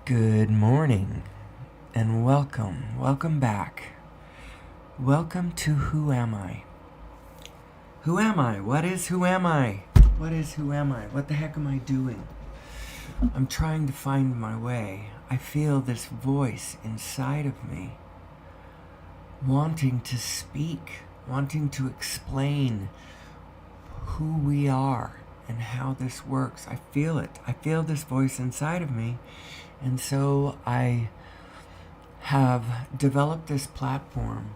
Good morning and welcome back. Welcome to Who Am I? Who am I? What is who am I? What is who am I? What the heck am I doing? I'm trying to find my way. I feel this voice inside of me wanting to speak, wanting to explain who we are and how this works. I feel it. I feel this voice inside of me. And so I have developed this platform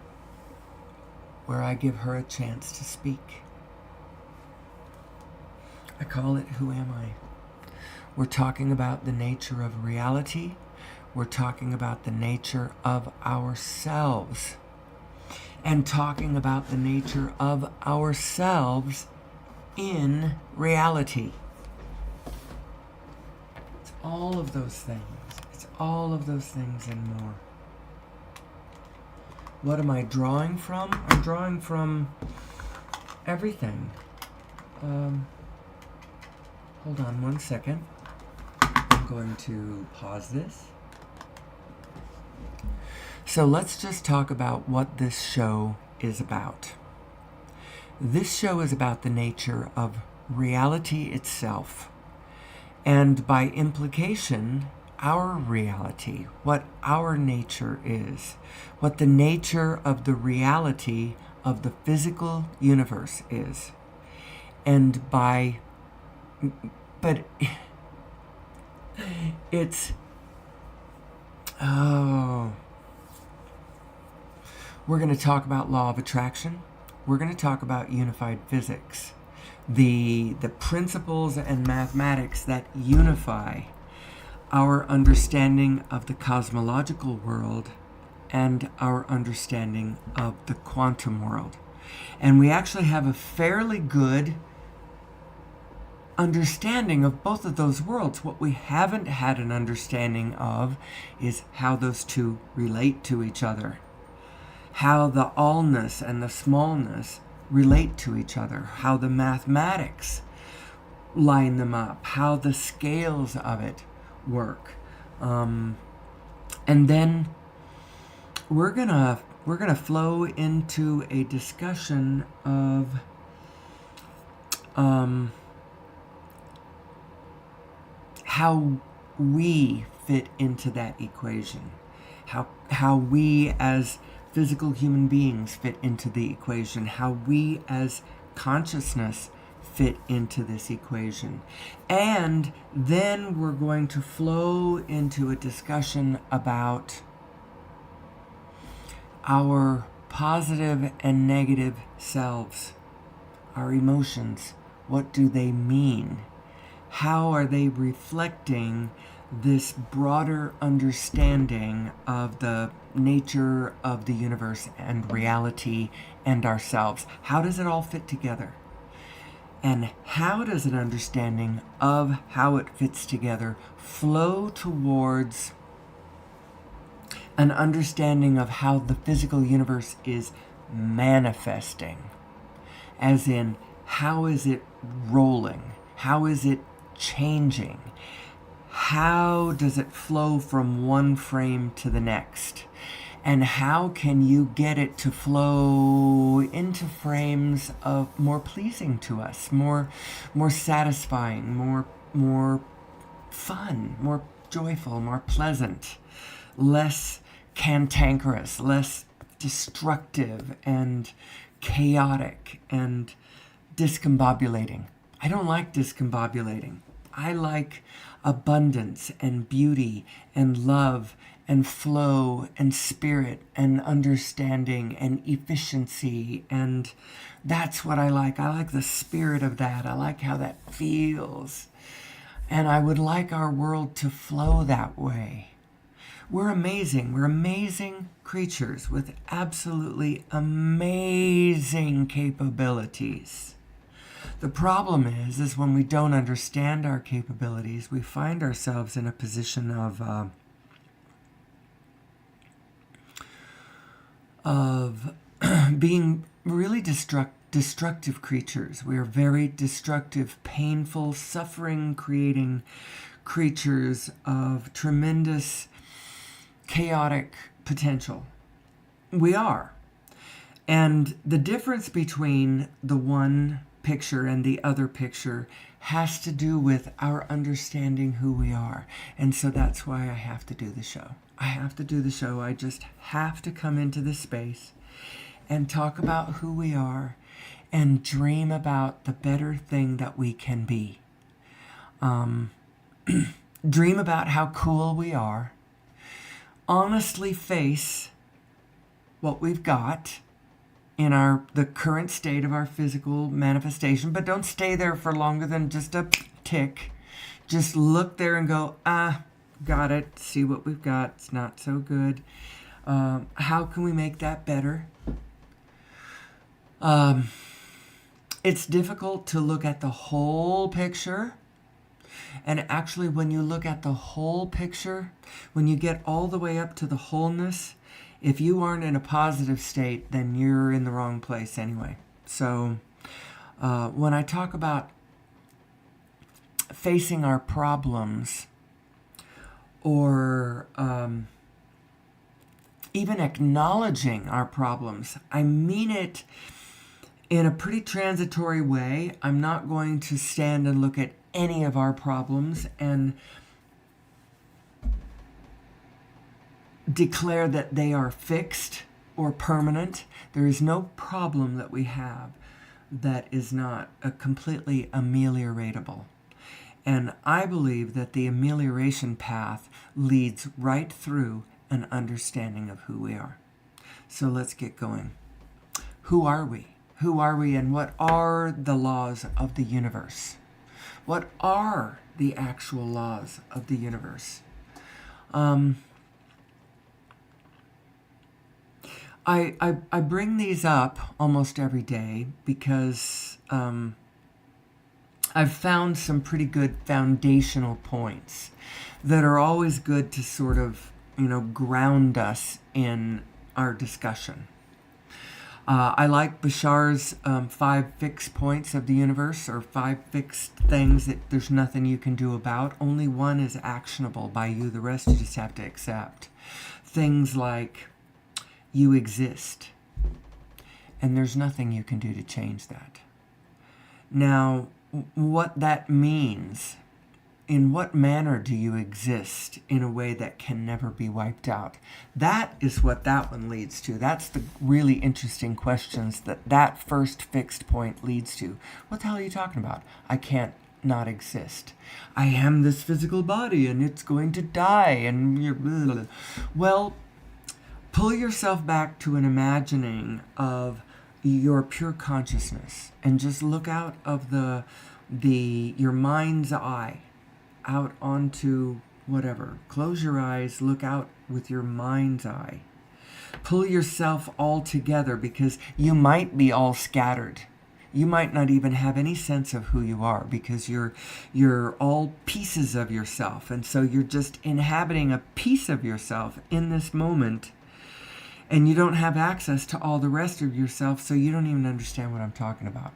where I give her a chance to speak. I call it Who Am I? We're talking about the nature of reality. We're talking about the nature of ourselves. And talking about the nature of ourselves in reality. It's all of those things. It's all of those things and more. What am I drawing from? I'm drawing from everything. Hold on one second. I'm going to pause this. So let's just talk about what this show is about. This show is about the nature of reality itself, and by implication, our reality, what our nature is, what the nature of the reality of the physical universe is. And but it's, we're going to talk about law of attraction. We're going to talk about unified physics, the principles and mathematics that unify our understanding of the cosmological world and our understanding of the quantum world. And we actually have a fairly good understanding of both of those worlds. What we haven't had an understanding of is how those two relate to each other, how the allness and the smallness relate to each other, how the mathematics line them up, how the scales of it work. And then we're gonna flow into a discussion of how we fit into that equation, how we as physical human beings fit into the equation, how we as consciousness fit into this equation. And then we're going to flow into a discussion about our positive and negative selves, our emotions. What do they mean? How are they reflecting this broader understanding of the nature of the universe and reality and ourselves? How does it all fit together? And how does an understanding of how it fits together flow towards an understanding of how the physical universe is manifesting? As in, how is it rolling? How is it changing? How does it flow from one frame to the next? And how can you get it to flow into frames of more pleasing to us, more satisfying, more fun, more joyful, more pleasant, less cantankerous, less destructive and chaotic and discombobulating? I don't like discombobulating. I like abundance and beauty and love and flow and spirit and understanding and efficiency. And that's what I like. I like the spirit of that. I like how that feels. And I would like our world to flow that way. We're amazing. We're amazing creatures with absolutely amazing capabilities. The problem is when we don't understand our capabilities, we find ourselves in a position of being really destructive creatures. We are very destructive, painful, suffering creating creatures of tremendous chaotic potential. We are. And the difference between the one picture and the other picture has to do with our understanding who we are. And so that's why I have to do the show. I have to do the show. I just have to come into this space and talk about who we are and dream about the better thing that we can be. Dream about how cool we are. Honestly face what we've got in the current state of our physical manifestation, but don't stay there for longer than just a tick. Just look there and go, got it, see what we've got, it's not so good. How can we make that better? It's difficult to look at the whole picture. And actually, when you look at the whole picture, when you get all the way up to the wholeness, if you aren't in a positive state, then you're in the wrong place anyway. So when I talk about facing our problems or even acknowledging our problems, I mean it in a pretty transitory way. I'm not going to stand and look at any of our problems and declare that they are fixed or permanent. There is no problem that we have that is not completely amelioratable. And I believe that the amelioration path leads right through an understanding of who we are. So let's get going. Who are we? Who are we, and what are the laws of the universe? What are the actual laws of the universe? I bring these up almost every day because I've found some pretty good foundational points that are always good to sort of, ground us in our discussion. I like Bashar's 5 fixed points of the universe, or 5 fixed things that there's nothing you can do about. Only one is actionable by you. The rest you just have to accept. Things like you exist, and there's nothing you can do to change that. Now, what that means, in what manner do you exist in a way that can never be wiped out? That is what that one leads to. That's the really interesting questions that first fixed point leads to. What the hell are you talking about? I can't not exist. I am this physical body and it's going to die and you're... Blah, blah, blah. Well, pull yourself back to an imagining of your pure consciousness and just look out of your mind's eye out onto whatever. Close your eyes, look out with your mind's eye. Pull yourself all together, because you might be all scattered. You might not even have any sense of who you are, because you're all pieces of yourself, and so you're just inhabiting a piece of yourself in this moment, and you don't have access to all the rest of yourself, so you don't even understand what I'm talking about.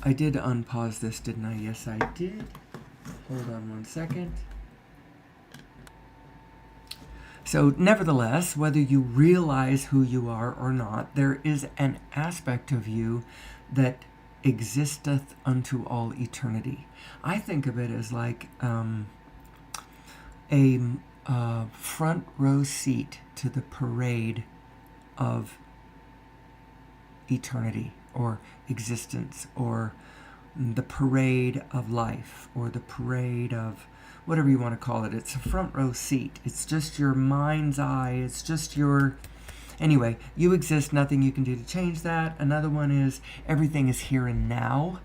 I did unpause this, didn't I? Yes, I did. Hold on one second. So, nevertheless, whether you realize who you are or not, there is an aspect of you that existeth unto all eternity. I think of it as like a front row seat to the parade of eternity, or existence, or the parade of life, or the parade of whatever you want to call it. It's a front row seat. It's just your mind's eye. It's just your... Anyway, you exist, nothing you can do to change that. Another one is everything is here and now.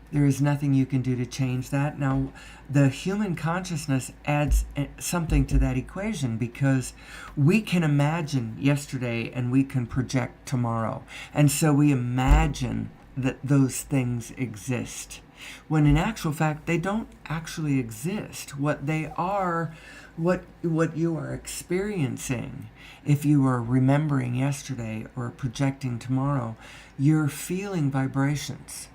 There is nothing you can do to change that. Now, the human consciousness adds something to that equation, because we can imagine yesterday and we can project tomorrow. And so we imagine that those things exist, when in actual fact they don't actually exist. What they are, what you are experiencing, if you are remembering yesterday or projecting tomorrow, you're feeling vibrations.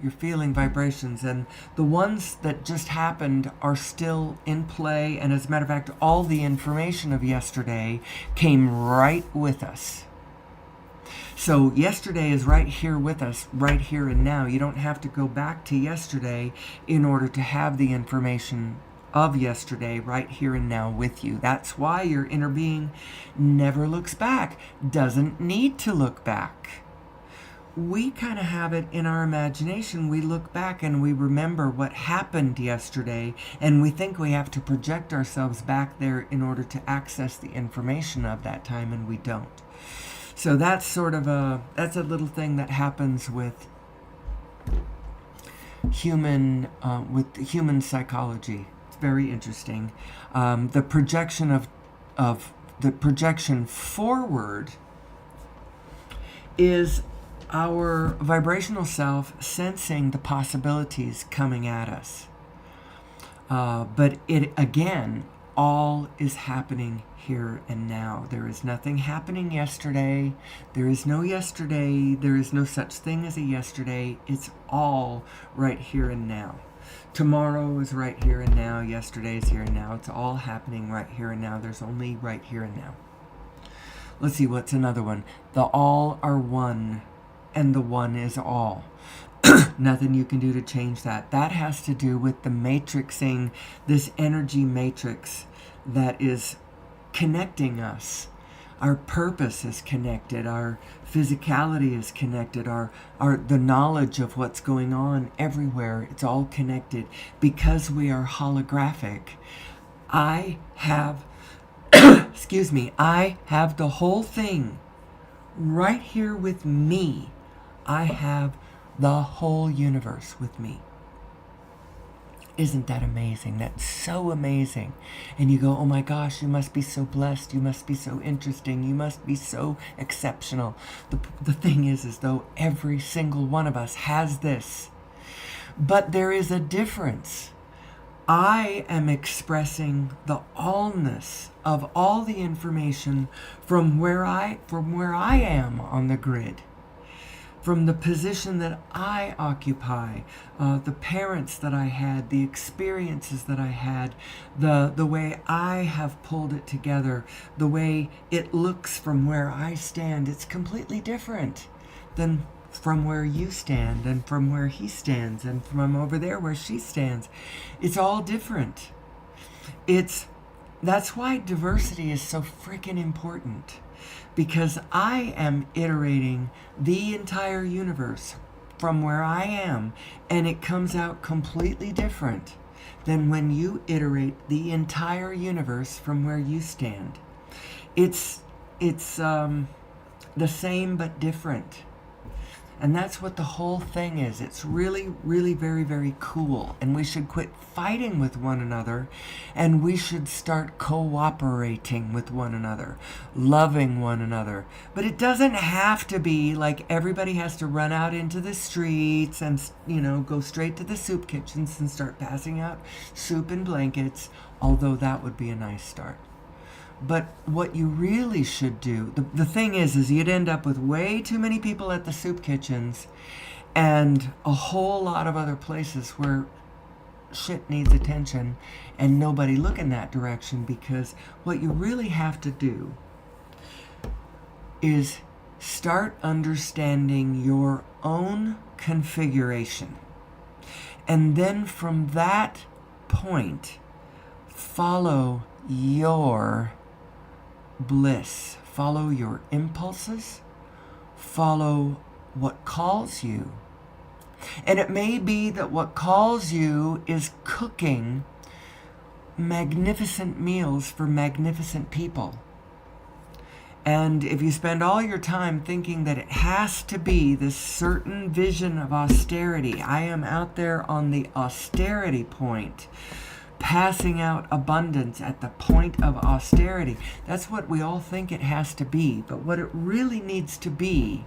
You're feeling vibrations, and the ones that just happened are still in play. And as a matter of fact, all the information of yesterday came right with us. So yesterday is right here with us, right here and now. You don't have to go back to yesterday in order to have the information of yesterday right here and now with you. That's why your inner being never looks back, doesn't need to look back. We kind of have it in our imagination. We look back and we remember what happened yesterday, and we think we have to project ourselves back there in order to access the information of that time, and we don't. So that's sort of that's a little thing that happens with human psychology. It's very interesting. The projection of the projection forward is our vibrational self sensing the possibilities coming at us. But it, again, all is happening here and now. There is nothing happening yesterday. There is no yesterday. There is no such thing as a yesterday. It's all right here and now. Tomorrow is right here and now. Yesterday is here and now. It's all happening right here and now. There's only right here and now. Let's see, what's another one? The all are one, and the one is all. Nothing you can do to change that. That has to do with the matrixing, this energy matrix that is connecting us. Our purpose is connected. Our physicality is connected. The knowledge of what's going on everywhere, it's all connected. Because we are holographic, I have, excuse me, I have the whole thing right here with me. I have the whole universe with me. Isn't that amazing? That's so amazing. And you go, oh my gosh, you must be so blessed. You must be so interesting. You must be so exceptional. The thing is though every single one of us has this. But there is a difference. I am expressing the allness of all the information from where I am on the grid. From the position that I occupy, the parents that I had, the experiences that I had, the way I have pulled it together, the way it looks from where I stand, it's completely different than from where you stand, and from where he stands, and from over there where she stands. It's all different. That's why diversity is so freaking important. Because I am iterating the entire universe from where I am, and it comes out completely different than when you iterate the entire universe from where you stand. It's the same but different. And that's what the whole thing is. It's really, really very, very cool. And we should quit fighting with one another, and we should start cooperating with one another, loving one another. But it doesn't have to be like everybody has to run out into the streets and, go straight to the soup kitchens and start passing out soup and blankets, although that would be a nice start. But what you really should do, the thing is you'd end up with way too many people at the soup kitchens and a whole lot of other places where shit needs attention and nobody look in that direction, because what you really have to do is start understanding your own configuration. And then from that point, follow your bliss. Follow your impulses. Follow what calls you. And it may be that what calls you is cooking magnificent meals for magnificent people. And if you spend all your time thinking that it has to be this certain vision of austerity, I am out there on the austerity point, passing out abundance at the point of austerity. That's what we all think it has to be. But what it really needs to be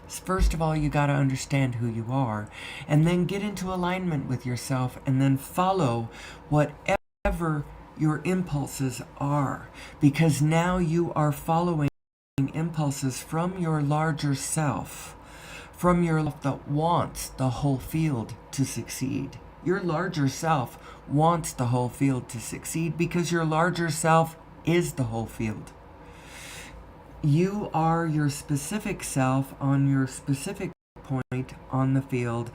is, first of all, you got to understand who you are, and then get into alignment with yourself, and then follow whatever your impulses are, because now you are following impulses from your larger self, from your life that wants the whole field to succeed. Your larger self wants the whole field to succeed because your larger self is the whole field. You are your specific self on your specific point on the field,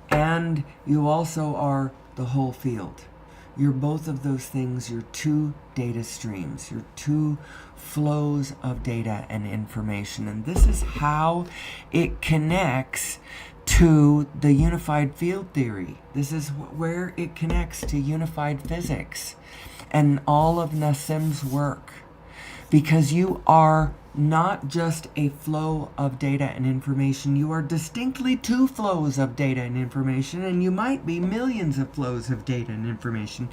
and you also are the whole field. You're both of those things. You're two data streams. You're two flows of data and information. And this is how it connects to the unified field theory. This is where it connects to unified physics and all of Nassim's work. Because you are not just a flow of data and information, you are distinctly two flows of data and information, and you might be millions of flows of data and information.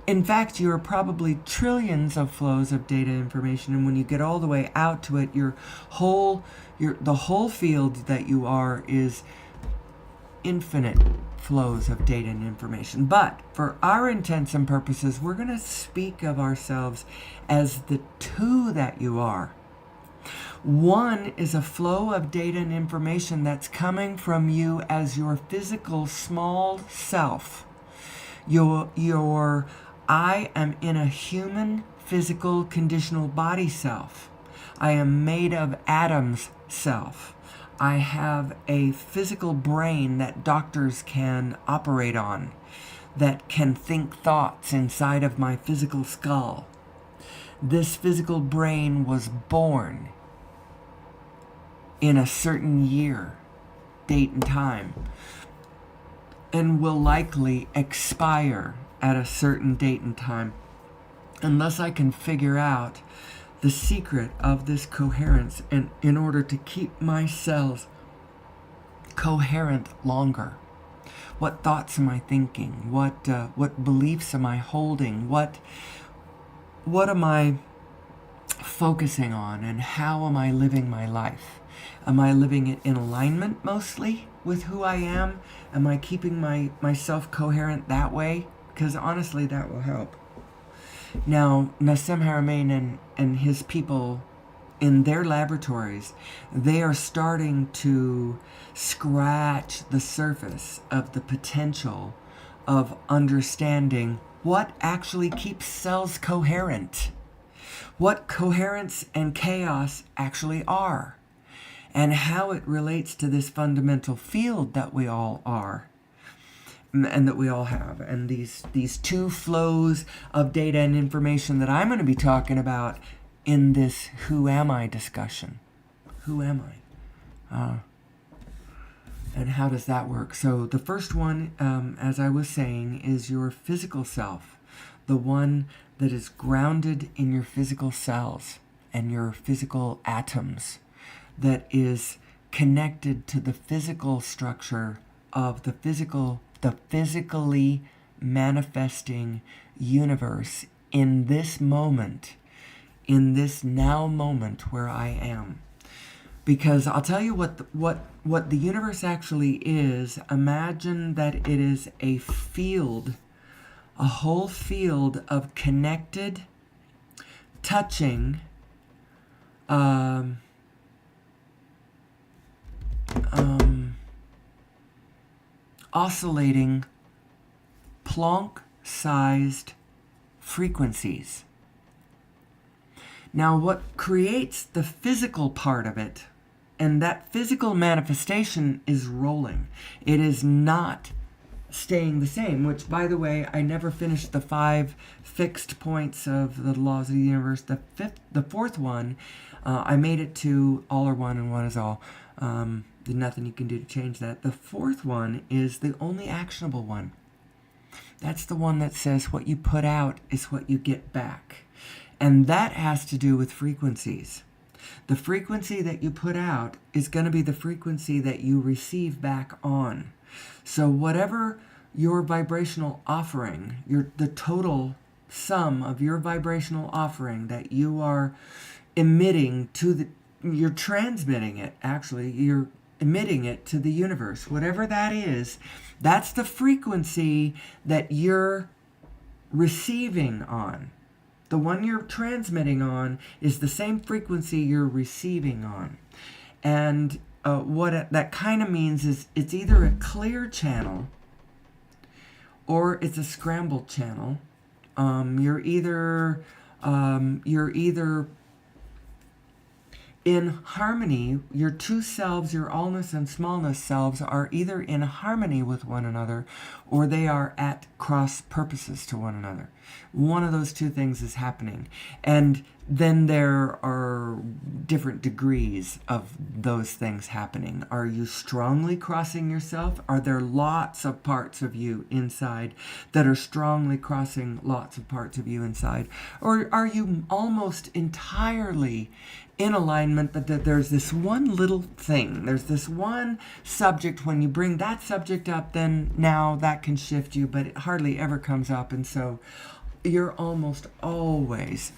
In fact, you are probably trillions of flows of data and information, and when you get all the way out to it, the whole field that you are is infinite flows of data and information. But for our intents and purposes, we're going to speak of ourselves as the two that you are. One is a flow of data and information that's coming from you as your physical small self. I am in a human physical conditional body self. I am made of atoms self. I have a physical brain that doctors can operate on, that can think thoughts inside of my physical skull. This physical brain was born in a certain year, date and time, and will likely expire at a certain date and time, unless I can figure out the secret of this coherence and in order to keep my cells coherent longer. What thoughts am I thinking? What beliefs am I holding? What am I focusing on, and how am I living my life? Am I living it in alignment mostly with who I am? Am I keeping myself coherent that way? Because honestly, that will help. Now, Nassim Haramein and his people in their laboratories, they are starting to scratch the surface of the potential of understanding what actually keeps cells coherent, what coherence and chaos actually are, and how it relates to this fundamental field that we all are and that we all have. And these two flows of data and information that I'm going to be talking about in this Who Am I discussion. Who am I? And how does that work? So the first one, as I was saying, is your physical self, the one that is grounded in your physical cells and your physical atoms, that is connected to the physical structure of the physically manifesting universe in this moment, in this now moment where I am. Because I'll tell you what the universe actually is. Imagine that it is a field, a whole field of connected, touching, oscillating, Planck-sized frequencies. Now, what creates the physical part of it, and that physical manifestation is rolling. It is not staying the same, which, by the way, I never finished the 5 fixed points of the laws of the universe. The fourth one, I made it to all are one and one is all. There's nothing you can do to change that. The fourth one is the only actionable one. That's the one that says what you put out is what you get back. And that has to do with frequencies. The frequency that you put out is going to be the frequency that you receive back on. So whatever your vibrational offering, the total sum of your vibrational offering that you are emitting you're transmitting it, actually, you're emitting it to the universe. Whatever that is, that's the frequency that you're receiving on. The one you're transmitting on is the same frequency you're receiving on. And that kind of means is it's either a clear channel or it's a scrambled channel. You're either in harmony. Your two selves, your allness and smallness selves, are either in harmony with one another or they are at cross purposes to one another. One of those two things is happening. And then there are different degrees of those things happening. Are you strongly crossing yourself? Are there lots of parts of you inside that are strongly crossing lots of parts of you inside? Or are you almost entirely in alignment, but that there's this one little thing, there's this one subject, when you bring that subject up, then now that can shift you, but it hardly ever comes up. And so you're almost always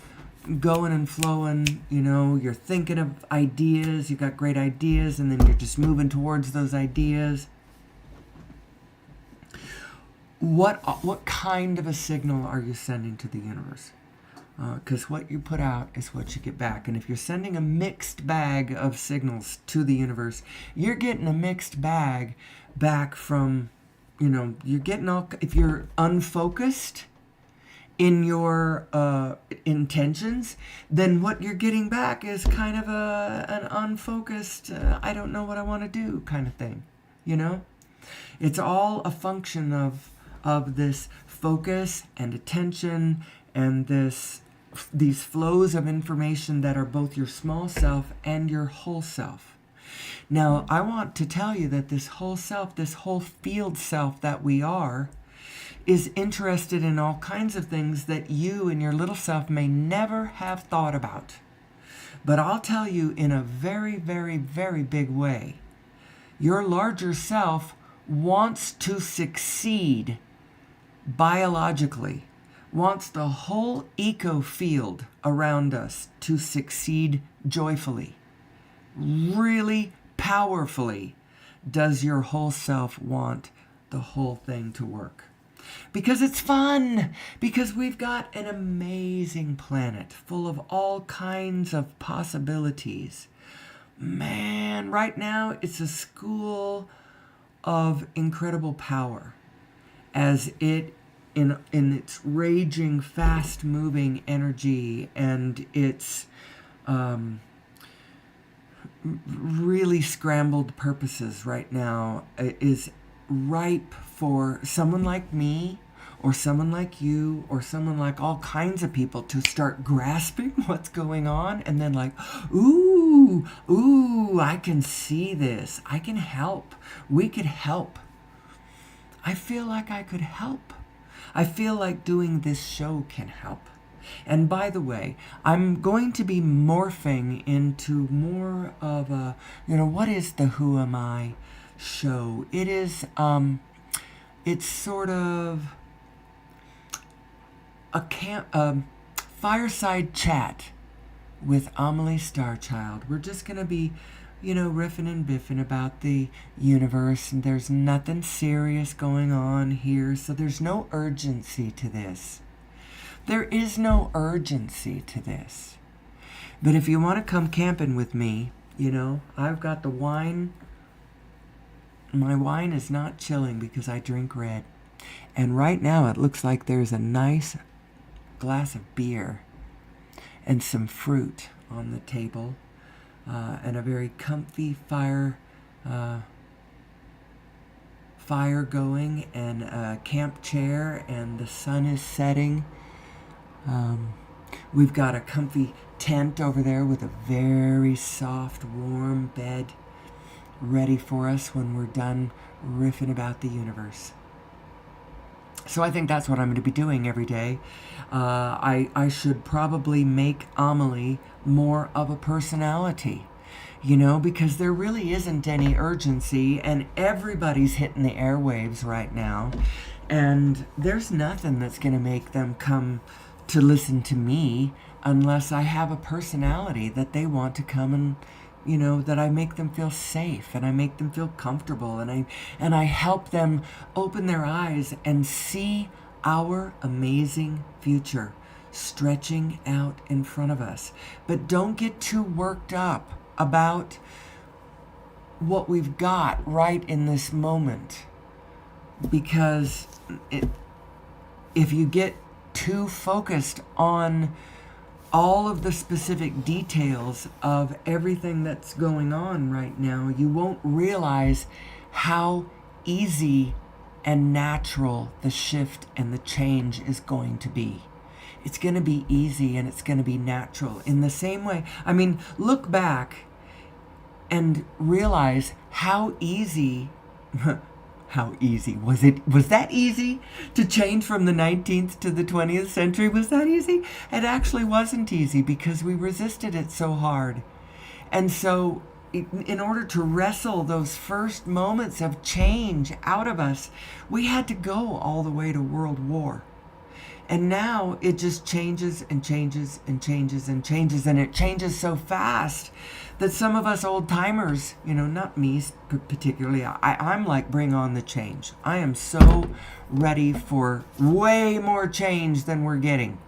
going and flowing, you're thinking of ideas, you got great ideas, and then you're just moving towards those ideas. What kind of a signal are you sending to the universe? Because what you put out is what you get back. And if you're sending a mixed bag of signals to the universe, you're getting a mixed bag back from, you're getting all, if you're unfocused in your intentions, then what you're getting back is kind of an unfocused, I don't know what I want to do kind of thing, It's all a function of this focus and attention and these flows of information that are both your small self and your whole self. Now, I want to tell you that this whole self, this whole field self that we are, is interested in all kinds of things that you and your little self may never have thought about. But I'll tell you in a very, very, very big way, your larger self wants to succeed biologically, wants the whole eco field around us to succeed joyfully. Really powerfully does your whole self want the whole thing to work. Because it's fun, because we've got an amazing planet full of all kinds of possibilities. Man, right now it's a school of incredible power as it in its raging, fast-moving energy and its really scrambled purposes right now is ripe for someone like me or someone like you or someone like all kinds of people to start grasping what's going on and then like, ooh, I can see this. I can help. We could help. I feel like I could help. I feel like doing this show can help. And by the way, I'm going to be morphing into more of a, what is the Who Am I show? It is, it's sort of a fireside chat with Amelie Starchild. We're just going to be, riffing and biffing about the universe, and there's nothing serious going on here, so there's no urgency to this. There is no urgency to this. But if you want to come camping with me, I've got the wine. My wine is not chilling because I drink red. And right now it looks like there's a nice glass of beer and some fruit on the table. And a very comfy fire going and a camp chair, and the sun is setting. We've got a comfy tent over there with a very soft, warm bed ready for us when we're done riffing about the universe. So I think that's what I'm going to be doing every day. I should probably make Amelie more of a personality, because there really isn't any urgency and everybody's hitting the airwaves right now. And there's nothing that's going to make them come to listen to me unless I have a personality that they want to come and, that I make them feel safe and I make them feel comfortable and I help them open their eyes and see our amazing future stretching out in front of us. But don't get too worked up about what we've got right in this moment. Because if you get too focused on all of the specific details of everything that's going on right now, you won't realize how easy and natural the shift and the change is going to be. It's going to be easy and it's going to be natural in the same way. I mean, look back and realize how easy how easy was it? Was that easy to change from the 19th to the 20th century? Was that easy? It actually wasn't easy because we resisted it so hard. And so in order to wrestle those first moments of change out of us, we had to go all the way to World War. And now it just changes and changes and changes and changes, and it changes so fast that some of us old timers, not me particularly, I'm like, bring on the change. I am so ready for way more change than we're getting.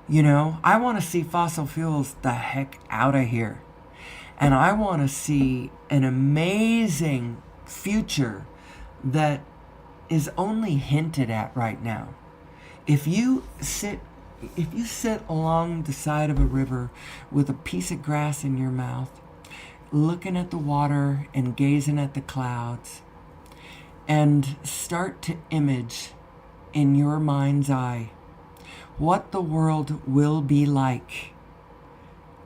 I want to see fossil fuels the heck out of here. And I want to see an amazing future that is only hinted at right now. If you sit along the side of a river with a piece of grass in your mouth, looking at the water and gazing at the clouds, and start to image in your mind's eye what the world will be like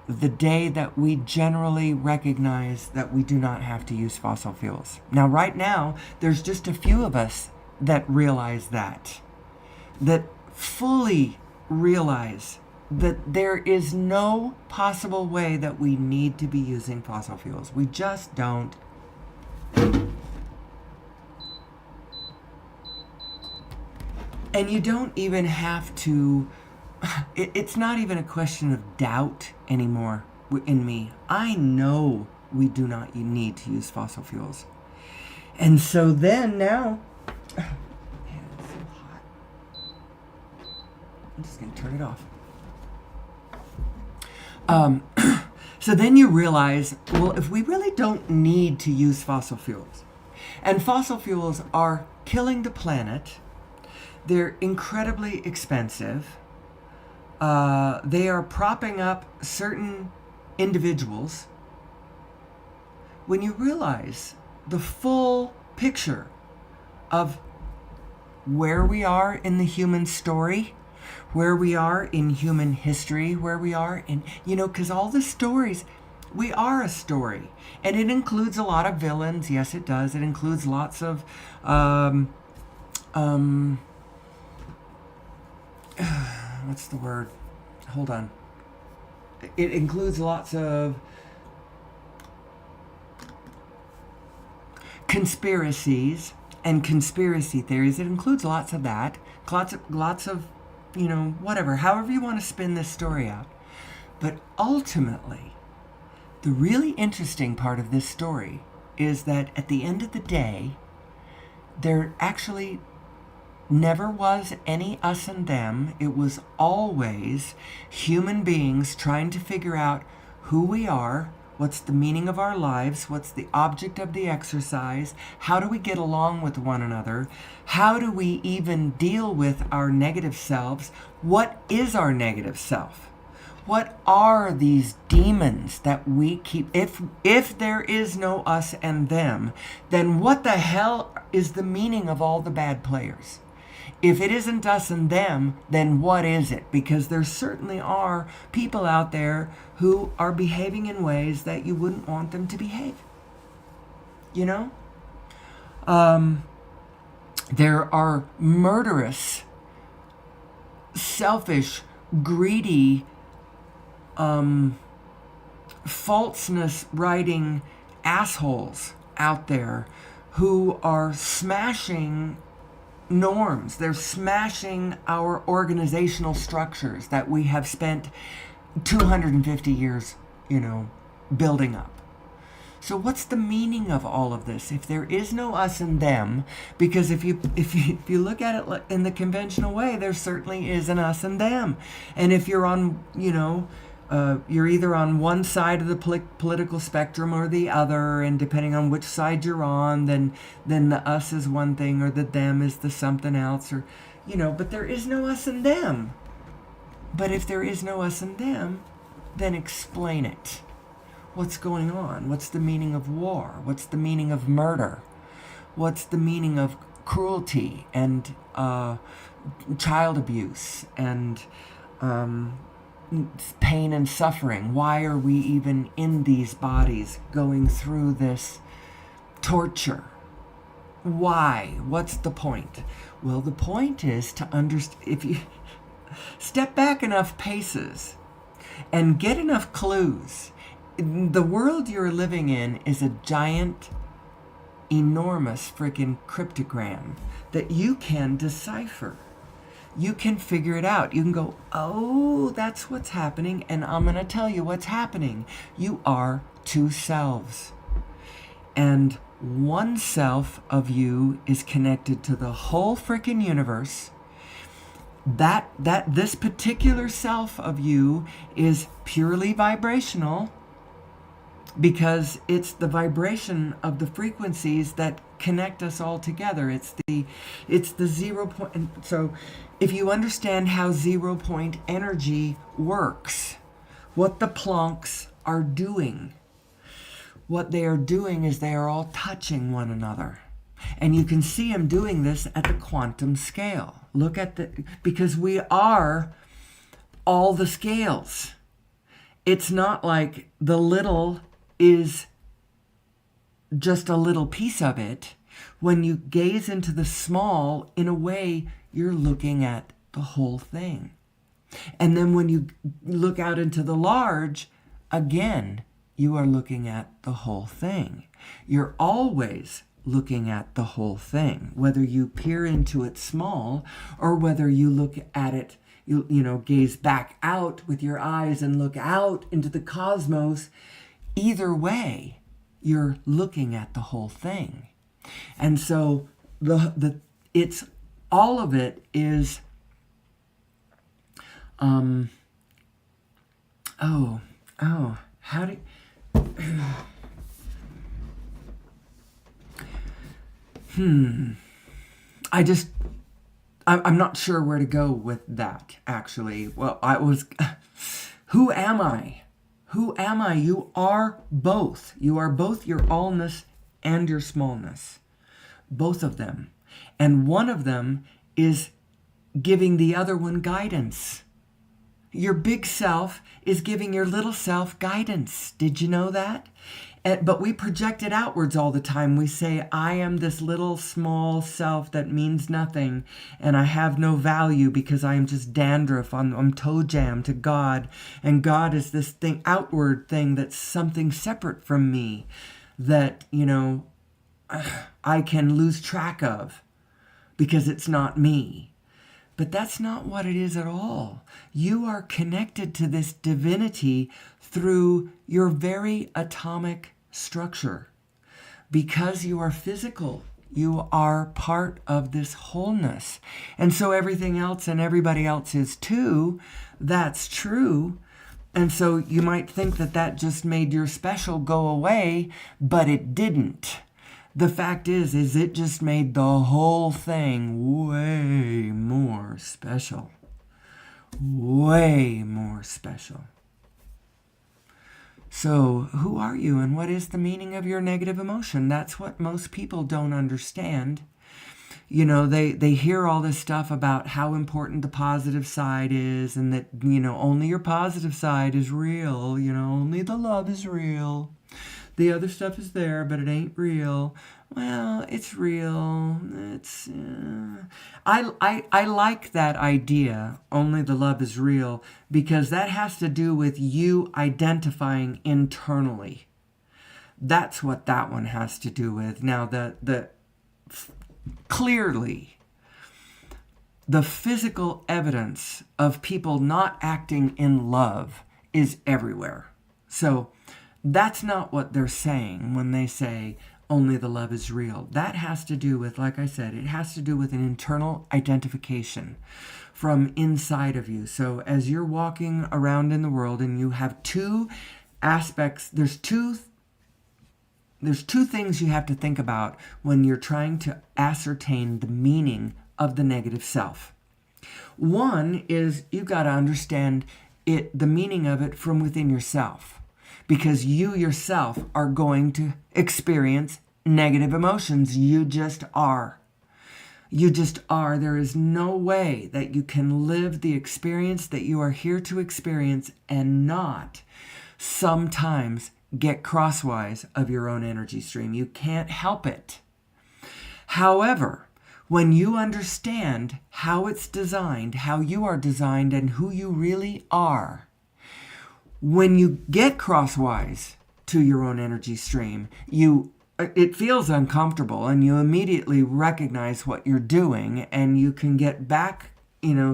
the day that we generally recognize that we do not have to use fossil fuels. Now, right now, there's just a few of us that realize that fully realize that there is no possible way that we need to be using fossil fuels. We just don't. And you don't even have to, it's not even a question of doubt anymore in me. I know we do not need to use fossil fuels. And so then now, I'm just going to turn it off. So then you realize, well, if we really don't need to use fossil fuels, and fossil fuels are killing the planet, they're incredibly expensive, they are propping up certain individuals, when you realize the full picture of where we are in the human story, where we are in human history, where we are in, because all the stories, we are a story. And it includes a lot of villains. Yes, it does. It includes lots of, what's the word? Hold on. It includes lots of conspiracies and conspiracy theories. It includes lots of that. Lots of whatever, however you want to spin this story out. But ultimately, the really interesting part of this story is that at the end of the day, there actually never was any us and them. It was always human beings trying to figure out who we are, what's the meaning of our lives, what's the object of the exercise, how do we get along with one another, how do we even deal with our negative selves, what is our negative self? What are these demons that we keep? If there is no us and them, then what the hell is the meaning of all the bad players? If it isn't us and them, then what is it? Because there certainly are people out there who are behaving in ways that you wouldn't want them to behave. There are murderous, selfish, greedy, falseness writing assholes out there who are smashing norms. They're smashing our organizational structures that we have spent 250 years, building up. So what's the meaning of all of this? If there is no us and them, because if you look at it in the conventional way, there certainly is an us and them. And if you're on, You're either on one side of the political spectrum or the other, and depending on which side you're on, then the us is one thing or the them is the something else, or but there is no us and them. But if there is no us and them, then explain it. What's going on? What's the meaning of war? What's the meaning of murder? What's the meaning of cruelty and child abuse and pain and suffering? Why are we even in these bodies going through this torture? Why? What's the point? Well, the point is to understand. If you step back enough paces and get enough clues, the world you're living in is a giant, enormous freaking cryptogram that you can decipher. You can figure it out. You can go, oh, that's what's happening, and I'm going to tell you what's happening. You are two selves. And one self of you is connected to the whole freaking universe. That this particular self of you is purely vibrational, because it's the vibration of the frequencies that connect us all together. It's the 0 point. And so if you understand how 0 point energy works, what the Plancks are doing, what they are doing is they are all touching one another. And you can see them doing this at the quantum scale. Look at because we are all the scales. It's not like the little is just a little piece of it. When you gaze into the small, in a way, you're looking at the whole thing. And then when you look out into the large, again, you are looking at the whole thing. You're always looking at the whole thing, whether you peer into it small or whether you look at it, gaze back out with your eyes and look out into the cosmos. Either way, you're looking at the whole thing. And so it's all of it is how do I'm not sure where to go with that, actually. Well, who am I? Who am I? You are both. You are both your allness and your smallness. Both of them. And one of them is giving the other one guidance. Your big self is giving your little self guidance. Did you know that? But we project it outwards all the time. We say, I am this little small self that means nothing, and I have no value because I am just dandruff. I'm toe jam to God, and God is this thing, outward thing that's something separate from me that, I can lose track of because it's not me. But that's not what it is at all. You are connected to this divinity through your very atomic structure. Because you are physical, you are part of this wholeness. And so everything else and everybody else is too. That's true. And so you might think that just made your special go away, but it didn't. The fact is it just made the whole thing way more special. Way more special. So, who are you and what is the meaning of your negative emotion? That's what most people don't understand. They hear all this stuff about how important the positive side is, and that, only your positive side is real. Only the love is real. The other stuff is there, but it ain't real. Well, it's real. It's I like that idea, only the love is real, because that has to do with you identifying internally. That's what that one has to do with. Now, clearly, the physical evidence of people not acting in love is everywhere. So that's not what they're saying when they say only the love is real. That has to do with, like I said, it has to do with an internal identification. from inside of you. So as you're walking around in the world and you have two aspects, there's two things you have to think about when you're trying to ascertain the meaning of the negative self. One is you've got to understand the meaning of it from within yourself, because you yourself are going to experience negative emotions. You just are. You just are. There is no way that you can live the experience that you are here to experience and not sometimes get crosswise of your own energy stream. You can't help it. However, when you understand how it's designed, how you are designed, and who you really are, when you get crosswise to your own energy stream, it feels uncomfortable and you immediately recognize what you're doing and you can get back,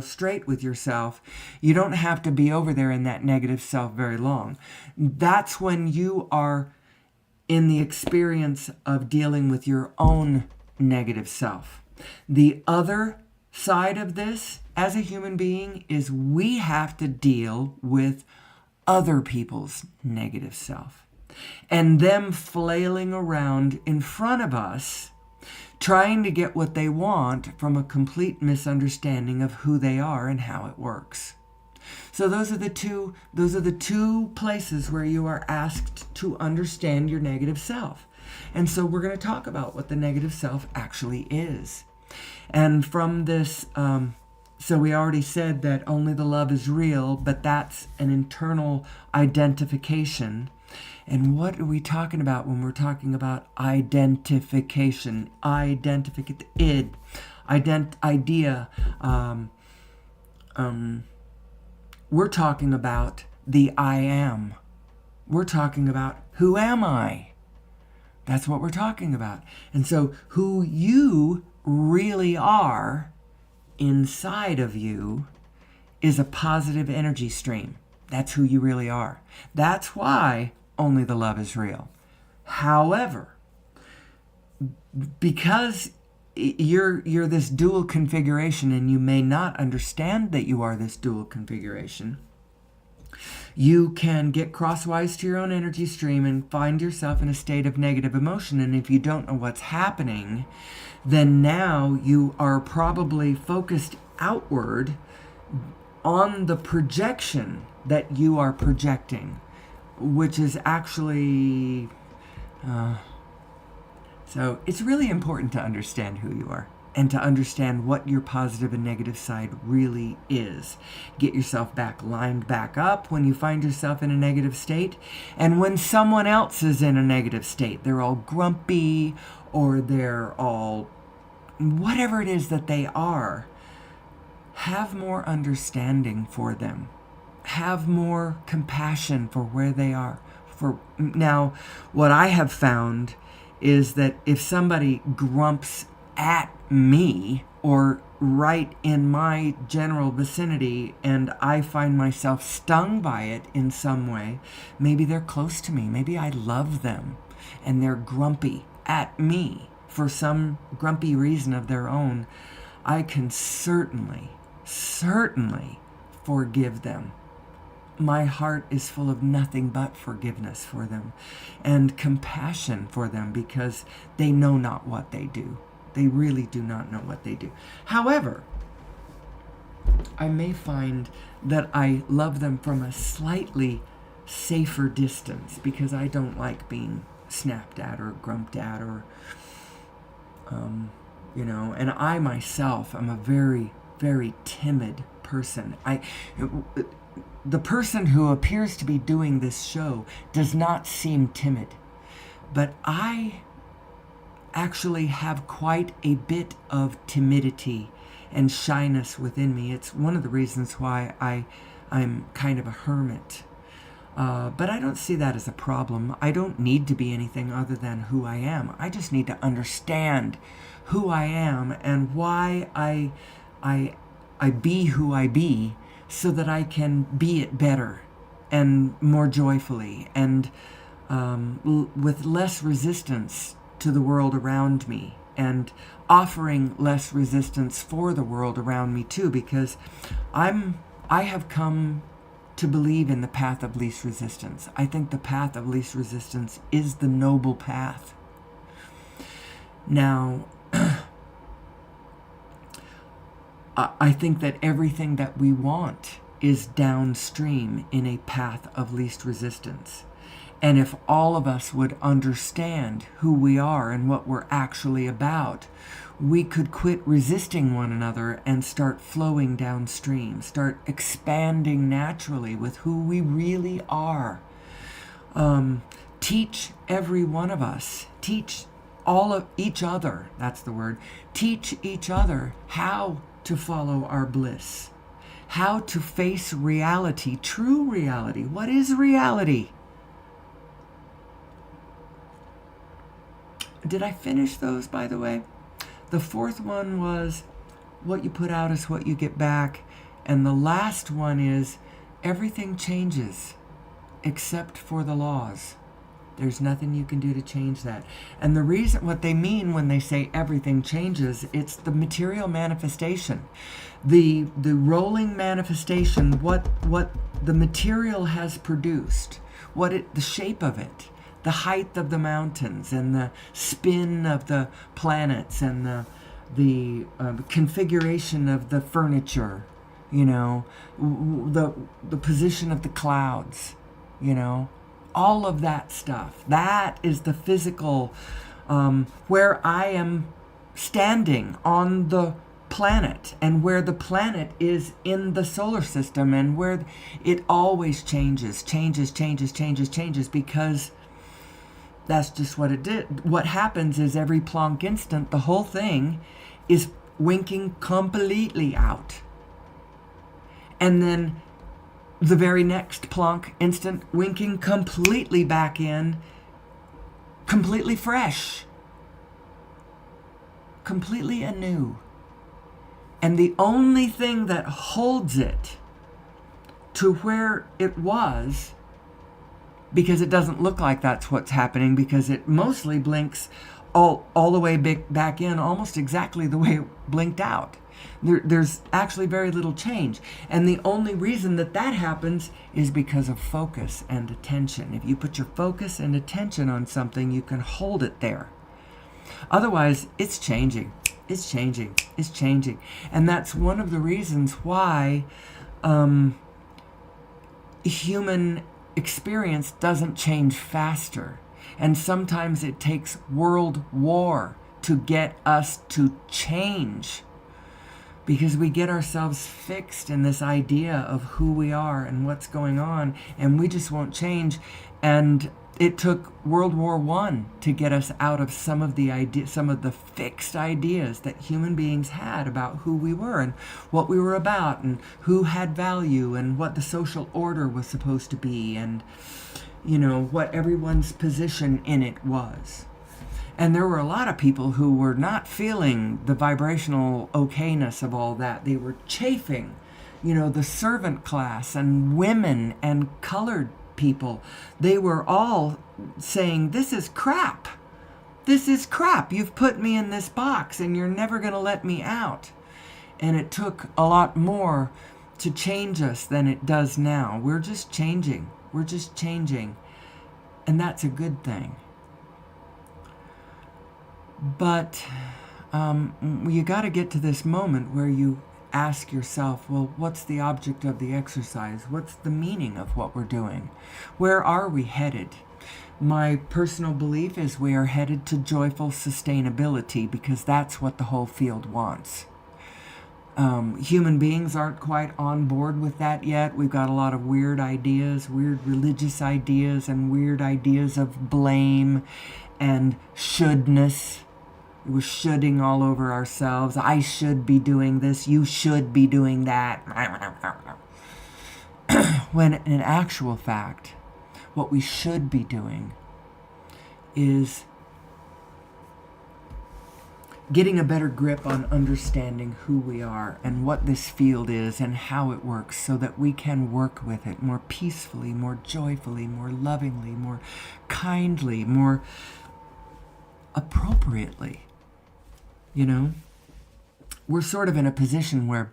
straight with yourself. You don't have to be over there in that negative self very long. That's when you are in the experience of dealing with your own negative self. The other side of this as a human being is we have to deal with other people's negative self and them flailing around in front of us, trying to get what they want from a complete misunderstanding of who they are and how it works. So those are the two places where you are asked to understand your negative self. And so we're going to talk about what the negative self actually is. And from this, so we already said that only the love is real, but that's an internal identification. And what are we talking about when we're talking about identification? Idea. We're talking about the I am. We're talking about who am I? That's what we're talking about. And so who you really are inside of you is a positive energy stream. That's who you really are. That's why only the love is real. However, because you're this dual configuration and you may not understand that you are this dual configuration, you can get crosswise to your own energy stream and find yourself in a state of negative emotion. And if you don't know what's happening, then now you are probably focused outward on the projection that you are projecting, which is actually... So it's really important to understand who you are and to understand what your positive and negative side really is. Get yourself lined back up when you find yourself in a negative state. And when someone else is in a negative state, they're all grumpy or they're all whatever it is that they are, have more understanding for them. Have more compassion for where they are. Now, what I have found is that if somebody grumps at me or right in my general vicinity and I find myself stung by it in some way, maybe they're close to me, maybe I love them and they're grumpy at me for some grumpy reason of their own, I can certainly forgive them. My heart is full of nothing but forgiveness for them and compassion for them because they know not what they do. They really do not know what they do. However, I may find that I love them from a slightly safer distance because I don't like being snapped at or grumped at or, and I myself am a very, very timid person. The person who appears to be doing this show does not seem timid, but I actually have quite a bit of timidity and shyness within me. It's one of the reasons why I'm kind of a hermit. But I don't see that as a problem. I don't need to be anything other than who I am. I just need to understand who I am and why I be who I be, so that I can be it better and more joyfully and with less resistance to the world around me and offering less resistance for the world around me too, because I have come to believe in the path of least resistance. I think the path of least resistance is the noble path. Now, I think that everything that we want is downstream in a path of least resistance. And if all of us would understand who we are and what we're actually about, we could quit resisting one another and start flowing downstream, start expanding naturally with who we really are. Teach every one of us, teach all of each other, that's the word, teach each other how to follow our bliss, how to face reality, true reality. What is reality? Did I finish those, by the way? The fourth one was what you put out is what you get back. And the last one is everything changes except for the laws. There's nothing you can do to change that. And the reason, what they mean when they say everything changes, it's the material manifestation. The rolling manifestation, what the material has produced, the shape of it, the height of the mountains and the spin of the planets and the configuration of the furniture, the position of the clouds, all of that stuff. That is the physical, where I am standing on the planet and where the planet is in the solar system, and where it always changes because that's just what it did. What happens is every Planck instant, the whole thing is winking completely out. And then the very next Planck instant, winking completely back in, completely fresh, completely anew. And the only thing that holds it to where it was, because it doesn't look like that's what's happening, because it mostly blinks all the way back in, almost exactly the way it blinked out. There's actually very little change. And the only reason that happens is because of focus and attention. If you put your focus and attention on something, you can hold it there. Otherwise, it's changing. It's changing. It's changing. And that's one of the reasons why human experience doesn't change faster. And sometimes it takes world war to get us to change, because we get ourselves fixed in this idea of who we are and what's going on, and we just won't change. And it took World War I to get us out of some of the fixed ideas that human beings had about who we were and what we were about and who had value and what the social order was supposed to be, and what everyone's position in it was. And there were a lot of people who were not feeling the vibrational okayness of all that. They were chafing, the servant class and women and colored people. They were all saying, this is crap. This is crap. You've put me in this box and you're never going to let me out. And it took a lot more to change us than it does now. We're just changing. We're just changing. And that's a good thing. But you got to get to this moment where you ask yourself, well, what's the object of the exercise? What's the meaning of what we're doing? Where are we headed? My personal belief is we are headed to joyful sustainability, because that's what the whole field wants. Human beings aren't quite on board with that yet. We've got a lot of weird ideas, weird religious ideas, and weird ideas of blame and shouldness. We're shoulding all over ourselves. I should be doing this. You should be doing that. When in actual fact, what we should be doing is getting a better grip on understanding who we are and what this field is and how it works, so that we can work with it more peacefully, more joyfully, more lovingly, more kindly, more appropriately. You know, we're sort of in a position where,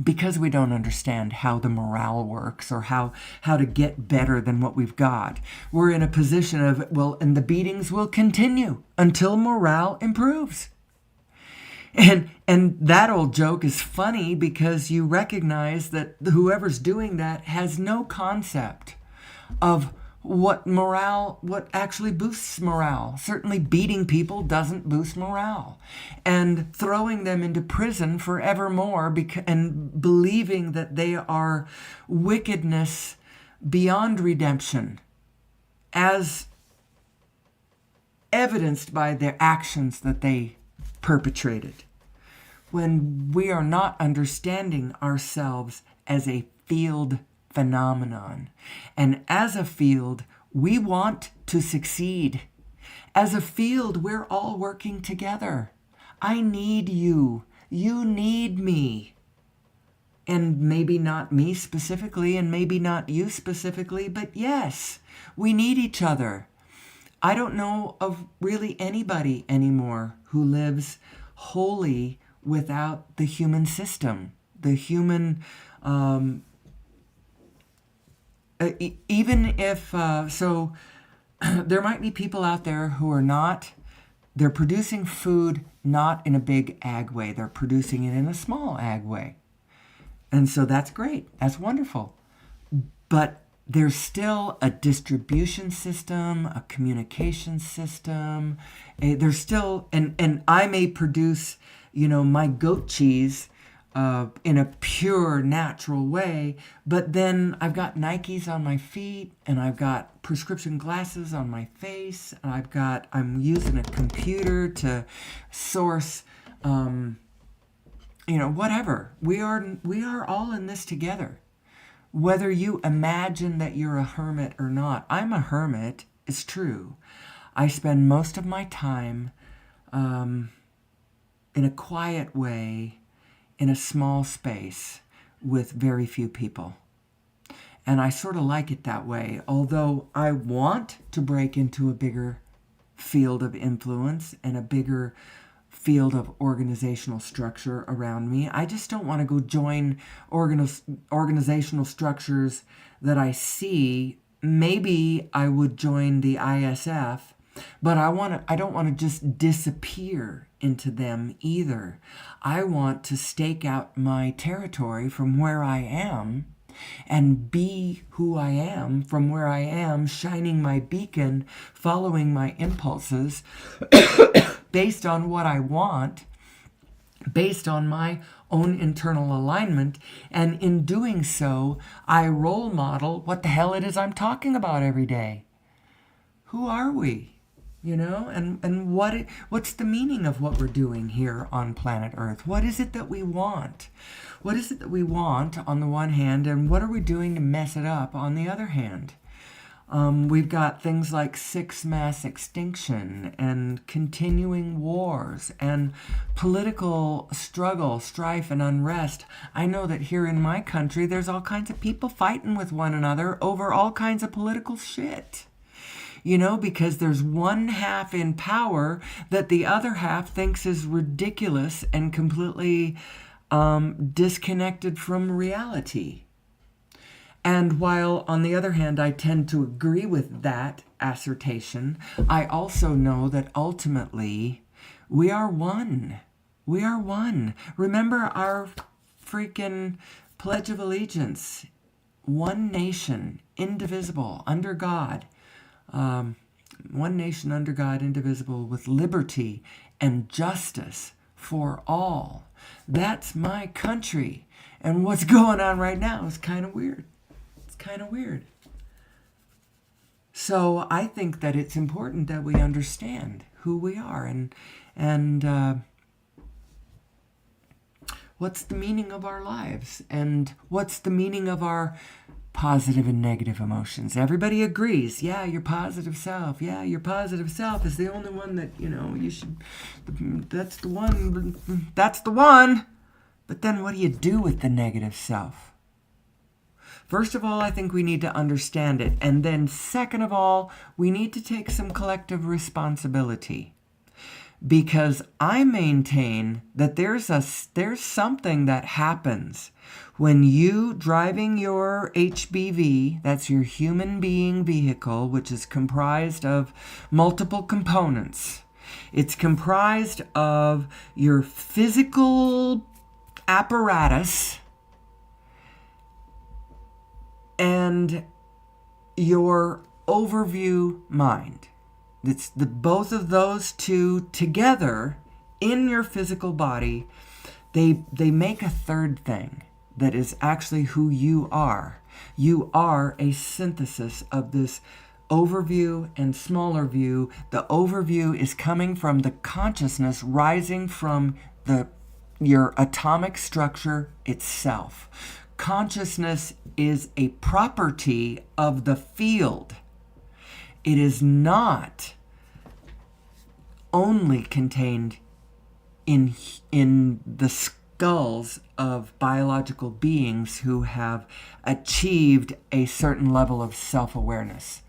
because we don't understand how the morale works or how to get better than what we've got, we're in a position of, well, and the beatings will continue until morale improves. And that old joke is funny because you recognize that whoever's doing that has no concept of what actually boosts morale. Certainly beating people doesn't boost morale. And throwing them into prison forevermore and believing that they are wickedness beyond redemption, as evidenced by their actions that they perpetrated. When we are not understanding ourselves as a field phenomenon. And as a field, we want to succeed. As a field, we're all working together. I need you. You need me. And maybe not me specifically, and maybe not you specifically, but yes, we need each other. I don't know of really anybody anymore who lives wholly without the human system, the human even if, so there might be people out there who are not, they're producing food not in a big ag way. They're producing it in a small ag way. And so that's great. That's wonderful. But there's still a distribution system, a communication system. There's still, and I may produce, my goat cheese in a pure, natural way, but then I've got Nikes on my feet, and I've got prescription glasses on my face, and I'm using a computer to source, whatever. We are all in this together. Whether you imagine that you're a hermit or not, I'm a hermit, it's true. I spend most of my time in a quiet way, in a small space with very few people. And I sort of like it that way, although I want to break into a bigger field of influence and a bigger field of organizational structure around me. I just don't want to go join organizational structures that I see. Maybe I would join the ISF, but I don't want to just disappear into them either. I want to stake out my territory from where I am and be who I am from where I am, shining my beacon, following my impulses based on what I want, based on my own internal alignment. And in doing so, I role model what the hell it is I'm talking about every day. Who are we? And what's the meaning of what we're doing here on planet Earth? What is it that we want? What is it that we want on the one hand, and what are we doing to mess it up on the other hand? We've got things like 6 mass extinction and continuing wars and political struggle, strife, and unrest. I know that here in my country, there's all kinds of people fighting with one another over all kinds of political shit. Because there's one half in power that the other half thinks is ridiculous and completely disconnected from reality. And while, on the other hand, I tend to agree with that assertion, I also know that ultimately we are one. We are one. Remember our freaking Pledge of Allegiance. One nation, indivisible, under God. One nation under God, indivisible, with liberty and justice for all. That's my country. And what's going on right now is kind of weird. It's kind of weird. So I think that it's important that we understand who we are and what's the meaning of our lives and what's the meaning of our positive and negative emotions. Everybody agrees. Yeah, your positive self. Yeah, your positive self is the only one that, you should, that's the one. That's the one. But then what do you do with the negative self? First of all, I think we need to understand it. And then second of all, we need to take some collective responsibility. because I maintain that there's something that happens when you driving your HBV, that's your human being vehicle, which is comprised of multiple components. It's comprised of your physical apparatus and your overview mind. It's both of those two together in your physical body. They make a third thing that is actually who you are. You are a synthesis of this overview and smaller view. The overview is coming from the consciousness rising from your atomic structure itself. Consciousness is a property of the field. It is not only contained in the skulls of biological beings who have achieved a certain level of self-awareness.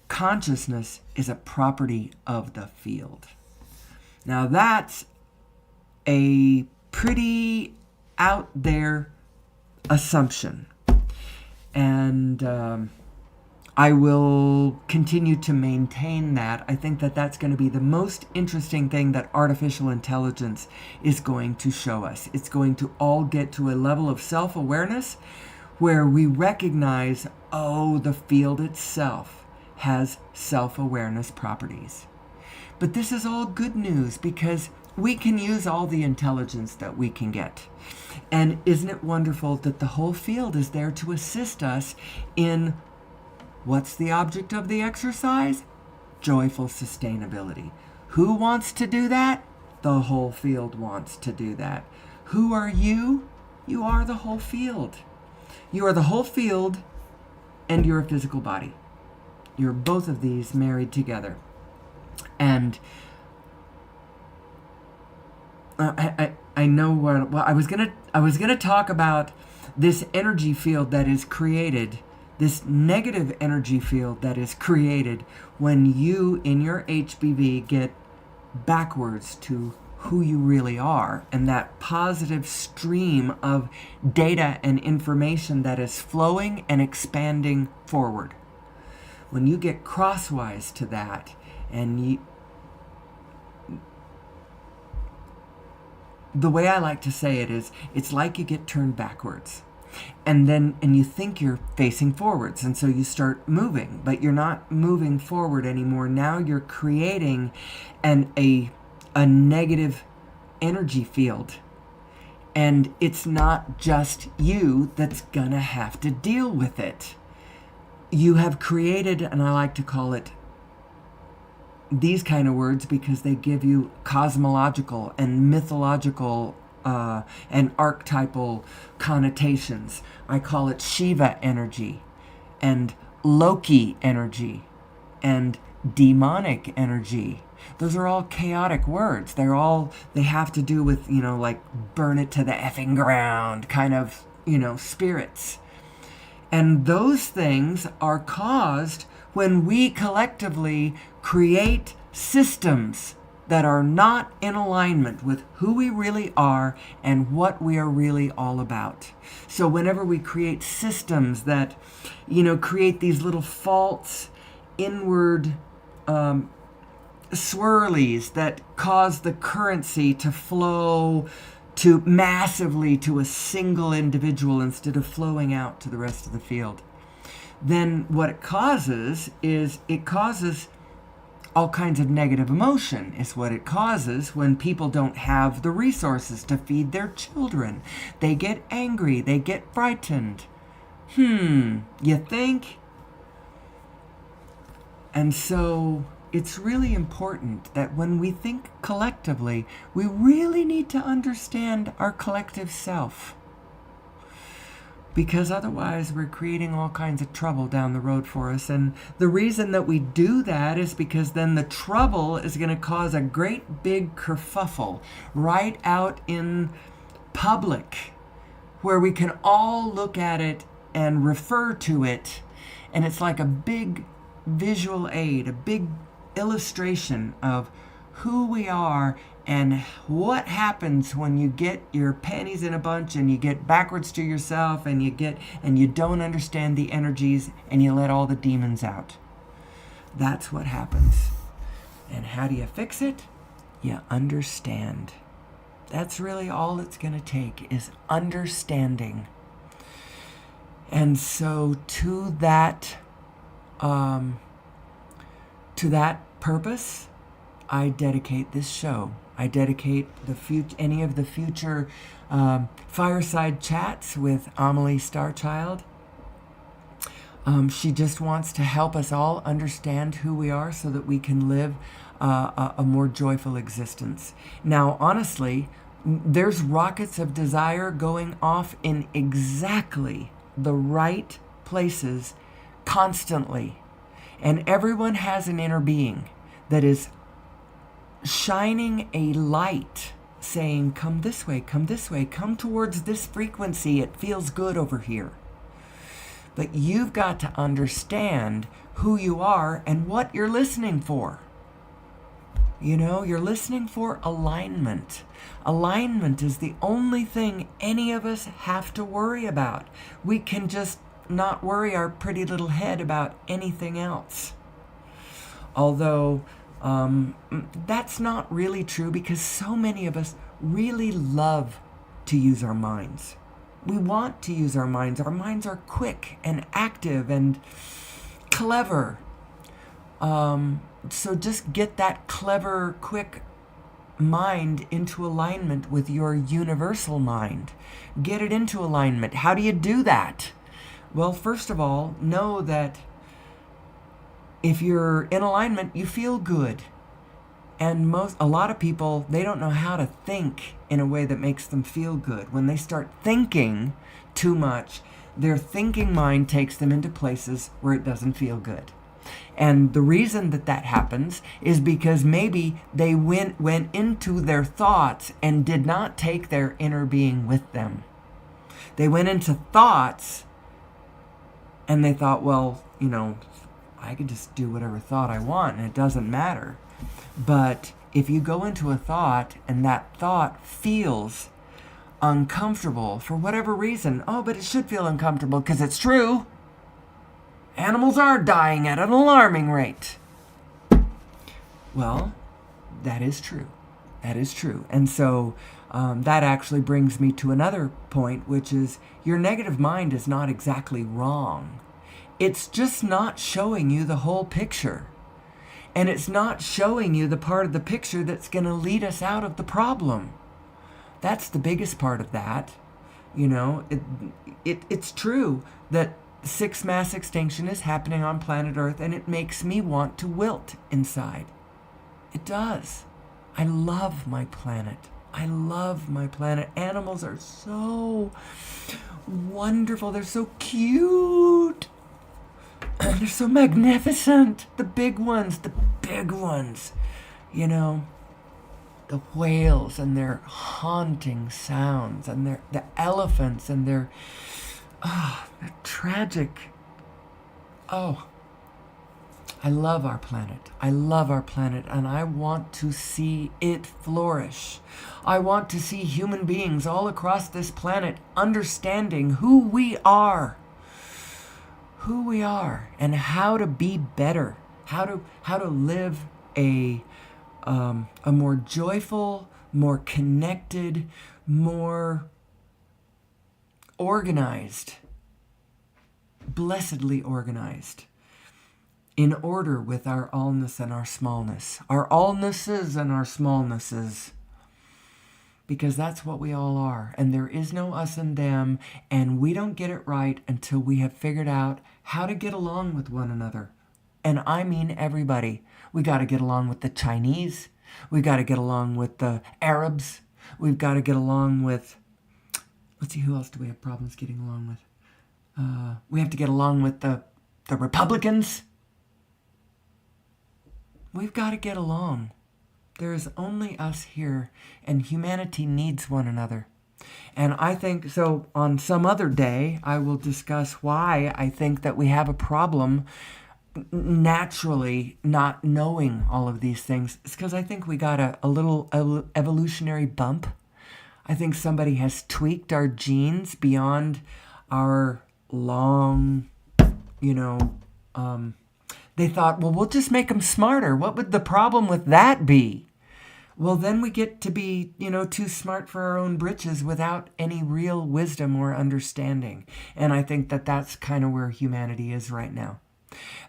Consciousness is a property of the field. Now that's a pretty out there assumption. And I will continue to maintain that. I think that that's going to be the most interesting thing that artificial intelligence is going to show us. It's going to all get to a level of self-awareness where we recognize, oh, the field itself has self-awareness properties. But this is all good news because we can use all the intelligence that we can get. And isn't it wonderful that the whole field is there to assist us in what's the object of the exercise? Joyful sustainability. Who wants to do that? The whole field wants to do that. Who are you? You are the whole field. You are the whole field and you're a physical body. You're both of these married together. And I know what I was gonna talk about this energy field that is created, this negative energy field that is created when you in your HBV get backwards to who you really are, and that positive stream of data and information that is flowing and expanding forward. When you get crosswise to that, and the way I like to say it is, it's like you get turned backwards. And you think you're facing forwards, and so you start moving, but you're not moving forward anymore. Now you're creating a negative energy field. And it's not just you that's gonna have to deal with it. You have created, and I like to call it these kind of words because they give you cosmological and mythological and archetypal connotations. I call it Shiva energy and Loki energy and demonic energy. Those are all chaotic words. They have to do with, like burn it to the effing ground kind of, spirits. And those things are caused when we collectively create systems that are not in alignment with who we really are and what we are really all about. So whenever we create systems that, create these little false inward swirlies that cause the currency to flow to massively to a single individual instead of flowing out to the rest of the field, then what it causes is all kinds of negative emotion is what it causes when people don't have the resources to feed their children. They get angry. They get frightened. You think? And so it's really important that when we think collectively, we really need to understand our collective self. Because otherwise we're creating all kinds of trouble down the road for us. And the reason that we do that is because then the trouble is going to cause a great big kerfuffle right out in public where we can all look at it and refer to it. And it's like a big visual aid, a big illustration of who we are and what happens when you get your panties in a bunch and you get backwards to yourself and you don't understand the energies and you let all the demons out. That's what happens. And how do you fix it? You understand. That's really all it's going to take, is understanding. And so to that purpose, I dedicate this show. I dedicate any of the future fireside chats with Amelie Starchild. She just wants to help us all understand who we are so that we can live a more joyful existence. Now, honestly, there's rockets of desire going off in exactly the right places constantly. And everyone has an inner being that is shining a light saying, come this way, come towards this frequency. It feels good over here. But you've got to understand who you are and what you're listening for. You know, you're listening for alignment. Alignment is the only thing any of us have to worry about. We can just not worry our pretty little head about anything else. Although that's not really true, because so many of us really love to use our minds. We want to use our minds. Our minds are quick and active and clever. So just get that clever, quick mind into alignment with your universal mind. Get it into alignment. How do you do that? Well, first of all, know that if you're in alignment, you feel good. And a lot of people, they don't know how to think in a way that makes them feel good. When they start thinking too much, their thinking mind takes them into places where it doesn't feel good. And the reason that happens is because maybe they went into their thoughts and did not take their inner being with them. They went into thoughts and they thought, well, you know, I could just do whatever thought I want and it doesn't matter. But if you go into a thought and that thought feels uncomfortable for whatever reason, but it should feel uncomfortable because it's true. Animals are dying at an alarming rate. Well, that is true. That is true. And so that actually brings me to another point, which is your negative mind is not exactly wrong. It's just not showing you the whole picture. And it's not showing you the part of the picture that's going to lead us out of the problem. That's the biggest part of that. You know, it's true that 6 mass extinction is happening on planet Earth, and it makes me want to wilt inside. It does. I love my planet. I love my planet. Animals are so wonderful. They're so cute. They're so magnificent. The big ones. You know, the whales and their haunting sounds, and the elephants and their tragic. I love our planet. I love our planet, and I want to see it flourish. I want to see human beings all across this planet understanding who we are, and how to be better, how to live a more joyful, more connected, more organized, blessedly organized, in order with our allness and our smallness, our allnesses and our smallnesses, because that's what we all are. And there is no us and them, and we don't get it right until we have figured out how to get along with one another. And I mean everybody. We got to get along with the Chinese. We got to get along with the Arabs. We've got to get along with, let's see, who else do we have problems getting along with? We have to get along with the Republicans. We've got to get along. There is only us here, and humanity needs one another. And I think, so on some other day, I will discuss why I think that we have a problem naturally not knowing all of these things. It's because I think we got a little evolutionary bump. I think somebody has tweaked our genes beyond our long, you know, they thought, well, we'll just make them smarter. What would the problem with that be? Well, then we get to be, too smart for our own britches without any real wisdom or understanding. And I think that that's kind of where humanity is right now.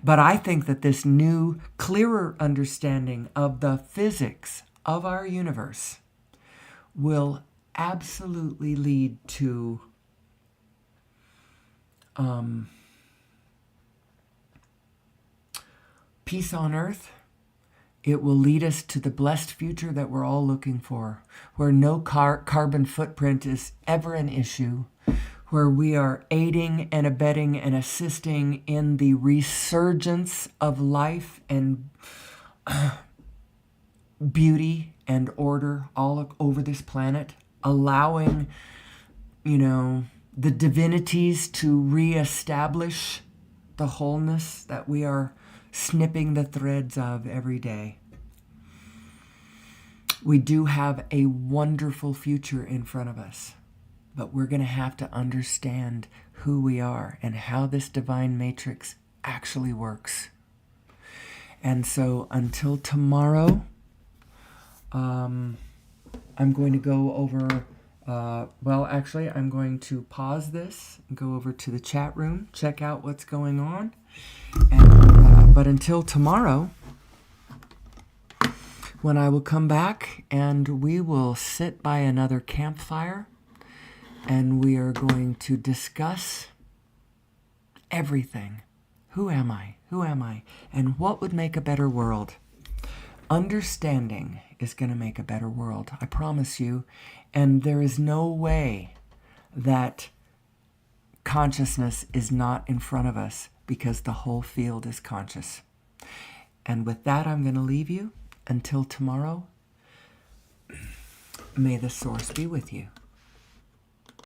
But I think that this new, clearer understanding of the physics of our universe will absolutely lead to peace on earth. It will lead us to the blessed future that we're all looking for, where no carbon footprint is ever an issue, where we are aiding and abetting and assisting in the resurgence of life and beauty and order all over this planet, allowing, the divinities to reestablish the wholeness that we are snipping the threads of every day. We do have a wonderful future in front of us, but we're going to have to understand who we are and how this divine matrix actually works. And so until tomorrow, I'm going to go over, I'm going to pause this and go over to the chat room, check out what's going on. But until tomorrow, when I will come back and we will sit by another campfire and we are going to discuss everything. Who am I? Who am I? And what would make a better world? Understanding is going to make a better world, I promise you. And there is no way that consciousness is not in front of us, because the whole field is conscious. And with that, I'm going to leave you until tomorrow. May the source be with you.